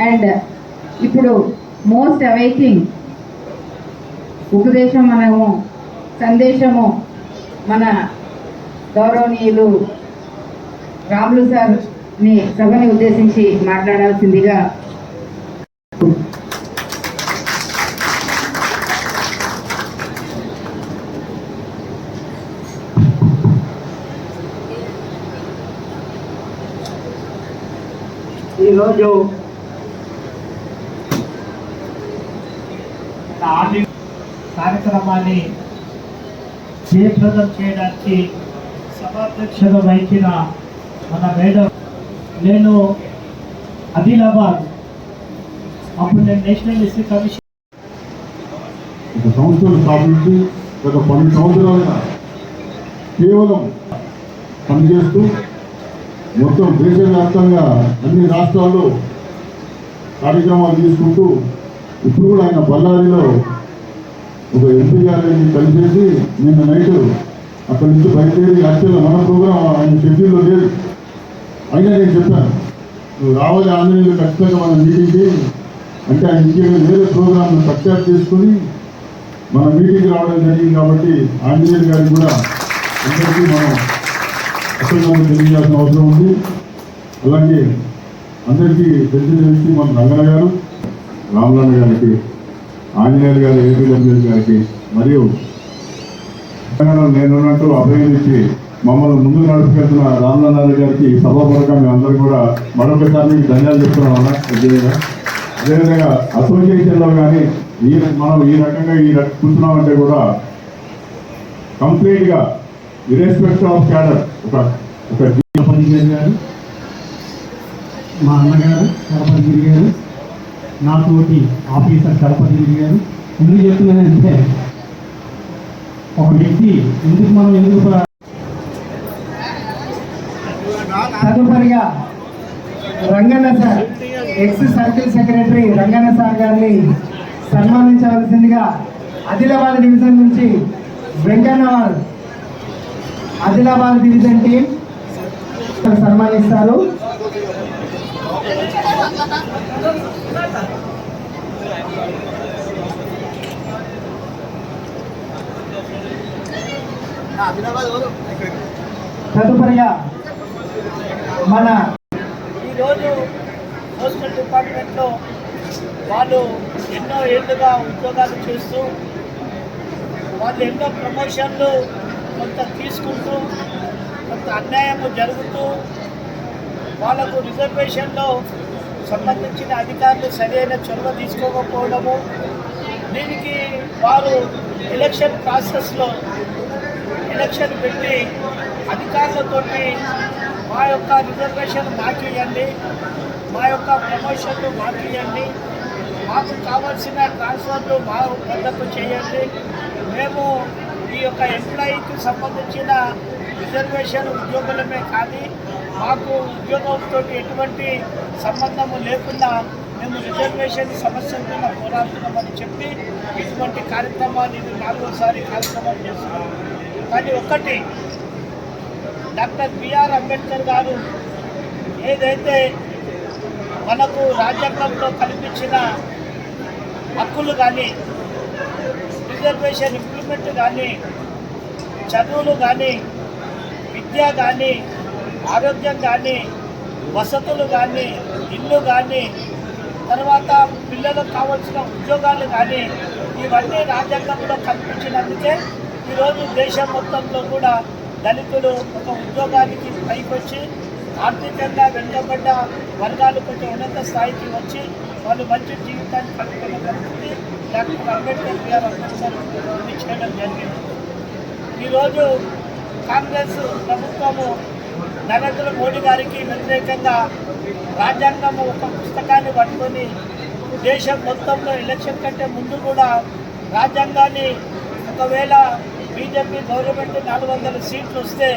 And ఇప్పుడు most awaiting ఉపదేశం మనము సందేశము మన గౌరవనీయులు రాములు సార్ని సభని ఉద్దేశించి మాట్లాడాల్సిందిగా ఈరోజు కార్యక్రమాన్ని జయప్రదం చేయడానికి సభాధ్యక్షత వహించిన మన మేడం, నేను ఆదిలాబాద్ అప్పుడు నేను నేషనల్ ఎస్సీ కమిషన్ ఒక సంస్థను స్థాపించి గత 10 సంవత్సరాలుగా కేవలం పనిచేస్తూ మొత్తం దేశవ్యాప్తంగా అన్ని రాష్ట్రాల్లో కార్యక్రమాలు తీసుకుంటూ ఇప్పుడు కూడా ఆయన బళ్ళారిలో ఒక ఎంపీ గారిని కలిసేసి నిన్న నైట్ అక్కడి నుంచి బయలుదేరి యాక్చువల్గా మన ప్రోగ్రాం ఆయన షెడ్యూల్లో లేదు. అయినా నేను చెప్పాను, నువ్వు రావాలి ఆంజనేయులు ఖచ్చితంగా మన మీటింగ్కి అంటే ఆయన ఇంకేమైనా వేరే ప్రోగ్రాంను ప్రఖ్యాత చేసుకుని మన మీటింగ్కి రావడం జరిగింది. కాబట్టి ఆంజనేయులు గారికి కూడా అందరికీ మనం అసలు తెలియజేయాల్సిన అవసరం ఉంది. అలాగే అందరికీ తెలిసిన వ్యక్తి మన రంగన్న గారు, రామలన్న గారికి, ఆంజనేయులు గారు, ఏపీడబ్ల్యూఎస్ గారికి మరియు నేనున్నట్టు అభయనిచ్చి మమ్మల్ని ముందు నడుపుకెళ్తున్న రామలన్న గారికి సభాపూర్వకంగా మేమందరూ కూడా మరొకసారి మీకు ధన్యవాదాలు చెప్తున్నాం అన్న. అదేవిధంగా అసోసియేషన్లో కానీ మనం ఈ రకంగా కూర్చున్నామంటే కూడా కంప్లీట్గా ఇర్రెస్పెక్ట్ ఆఫ్ క్యాడర్ ఒక గణపతిగిరి గారు, మా అన్నగారు గణపతిగిరి గారు, నాతోటి ఆఫీసర్ గణపతిగిరి గారు. ఎందుకు చెప్తున్నానంటే ఒక వ్యక్తి ఎందుకు తదుపరిగా Ranganna sir, ex circle secretary Ranganna sir గారిని సన్మానించవలసిందిగా ఆదిలాబాద్ డివిజన్ నుంచి వెంకన్న వారు ఆదిలాబాద్ డివిజన్ టీం సన్మానిస్తారు. తదుపరిగా మన ఈరోజు పోస్టల్ డిపార్ట్మెంట్లో వాళ్ళు ఎన్నో ఏళ్ళుగా ఉద్యోగాలు చేస్తూ వాళ్ళు ఎన్నో ప్రమోషన్లు కొంత తీసుకుంటూ కొంత అన్యాయం జరుగుతూ వాళ్ళకు రిజర్వేషన్లో సంబంధించిన అధికారులు సరైన చొరవ తీసుకోకపోవడము, దీనికి వారు ఎలక్షన్ ప్రాసెస్లో ఎలక్షన్ పెట్టి అధికారులతోటి మా యొక్క రిజర్వేషన్ మాకు ఇవ్వండి, మా యొక్క ప్రమోషన్లు మాకు ఇవ్వండి, మాకు కావాల్సిన ట్రాన్స్ఫర్లు మా వద్దకు చేయండి, మేము ఈ యొక్క ఎంప్లాయీకి సంబంధించిన రిజర్వేషన్ ఉద్యోగులమే కానీ మాకు ఉద్యోగంతో ఎటువంటి సంబంధము లేకుండా మేము రిజర్వేషన్ సమస్యలతో పోరాడుతున్నామని చెప్పి ఇటువంటి కార్యక్రమాన్ని ఇది 4వసారి కార్యక్రమం చేస్తున్నాం. కానీ ఒక్కటి, డాక్టర్ బిఆర్ అంబేద్కర్ గారు ఏదైతే మనకు రాజ్యాంగంలో కల్పించిన హక్కులు కానీ, రిజర్వేషన్ ఇంప్లిమెంట్ కానీ, చదువులు కానీ, విద్య కానీ, ఆరోగ్యం కానీ, వసతులు కానీ, ఇల్లు కానీ, తర్వాత పిల్లలకు కావాల్సిన ఉద్యోగాలు కానీ, ఇవన్నీ రాజ్యాంగంలో కల్పించినందుకే ఈరోజు దేశం మొత్తంలో కూడా దళితులు ఒక ఉద్యోగానికి పైకొచ్చి ఆర్థికంగా వెనుకబడ్డ వర్గాలు కొంచెం ఉన్నత స్థాయికి వచ్చి వాళ్ళు మంచి జీవితాన్ని కలుపుకోగలుగుతుంది. డాక్టర్ అంబేద్కర్ బిఆర్ అంబేద్కర్ చేయడం జరిగింది. ఈరోజు కాంగ్రెస్ ప్రభుత్వము నరేంద్ర మోడీ గారికి వ్యతిరేకంగా రాజ్యాంగం ఒక పుస్తకాన్ని పట్టుకొని దేశం మొత్తంలో ఎలక్షన్ కంటే ముందు కూడా రాజ్యాంగాన్ని ఒకవేళ బీజేపీ గవర్నమెంట్ 400 సీట్లు వస్తే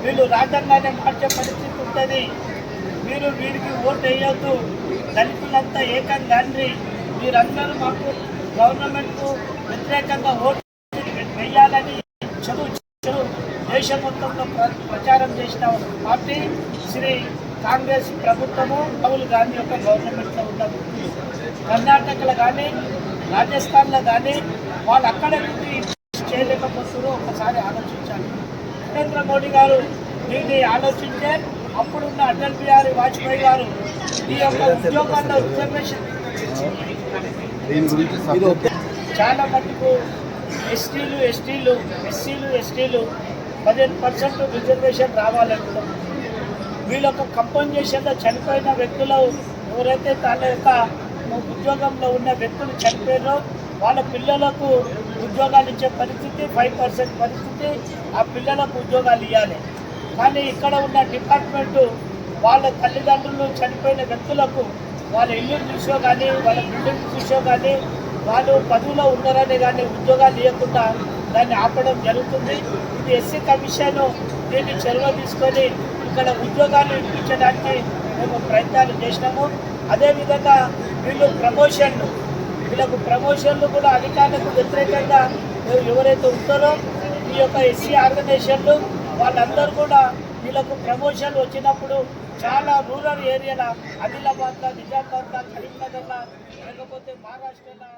వీళ్ళు రాజ్యాంగాన్ని మార్చే పరిస్థితి ఉంటుంది, మీరు వీరికి ఓటు వేయొద్దు, దళితులంతా ఏకం కాండి, మీరందరూ మాకు గవర్నమెంట్కు వ్యతిరేకంగా ఓటు వేయాలని చదువు దేశం మొత్తంలో ప్రచారం చేసిన పార్టీ శ్రీ కాంగ్రెస్ ప్రభుత్వము, రాహుల్ గాంధీ యొక్క గవర్నమెంట్లో ఉన్న వ్యక్తులు. కర్ణాటకలో కానీ రాజస్థాన్లో కానీ వాళ్ళు అక్కడ నుండి చేయలేకపోతున్నారు. ఒకసారి ఆలోచించాలి. నరేంద్ర మోడీ గారు దీన్ని ఆలోచించే అప్పుడున్న అటల్ బిహారీ వాజ్పేయి గారు ఈ యొక్క ఉద్యోగాల్లో రిజర్వేషన్ చాలా మటుకు ఎస్సీలు 15% రిజర్వేషన్ రావాలంటున్నాం. వీళ్ళ యొక్క కంపెన్సేషన్లో చనిపోయిన వ్యక్తులు ఎవరైతే తన యొక్క ఉద్యోగంలో ఉన్న వ్యక్తులు చనిపోయారో వాళ్ళ పిల్లలకు ఉద్యోగాలు ఇచ్చే పరిస్థితి 5% పరిస్థితి, ఆ పిల్లలకు ఉద్యోగాలు ఇవ్వాలి. కానీ ఇక్కడ ఉన్న డిపార్ట్మెంటు వాళ్ళ తల్లిదండ్రులు చనిపోయిన వ్యక్తులకు వాళ్ళ ఇల్లు చూసో కానీ వాళ్ళ బిల్డింగ్ చూసో కానీ వాళ్ళు పదవిలో ఉన్నారని కానీ ఉద్యోగాలు ఇవ్వకుండా దాన్ని ఆపడం జరుగుతుంది. ఇది ఎస్సీ కమిషన్ దీన్ని చొరవ తీసుకొని ఇక్కడ ఉద్యోగాలు ఇప్పించడానికి మేము ప్రయత్నాలు చేసినాము. అదేవిధంగా వీళ్ళకు ప్రమోషన్లు కూడా అధికారులకు వ్యతిరేకంగా ఎవరైతే ఉంటారో ఈ యొక్క ఎస్సీ ఆర్గనైజేషన్లు వాళ్ళందరూ కూడా వీళ్ళకు ప్రమోషన్లు వచ్చినప్పుడు చాలా రూరల్ ఏరియాల ఆదిలాబాద్లో, నిజామాబాద్లో, కరీంనగర్లో లేకపోతే మహారాష్ట్రలో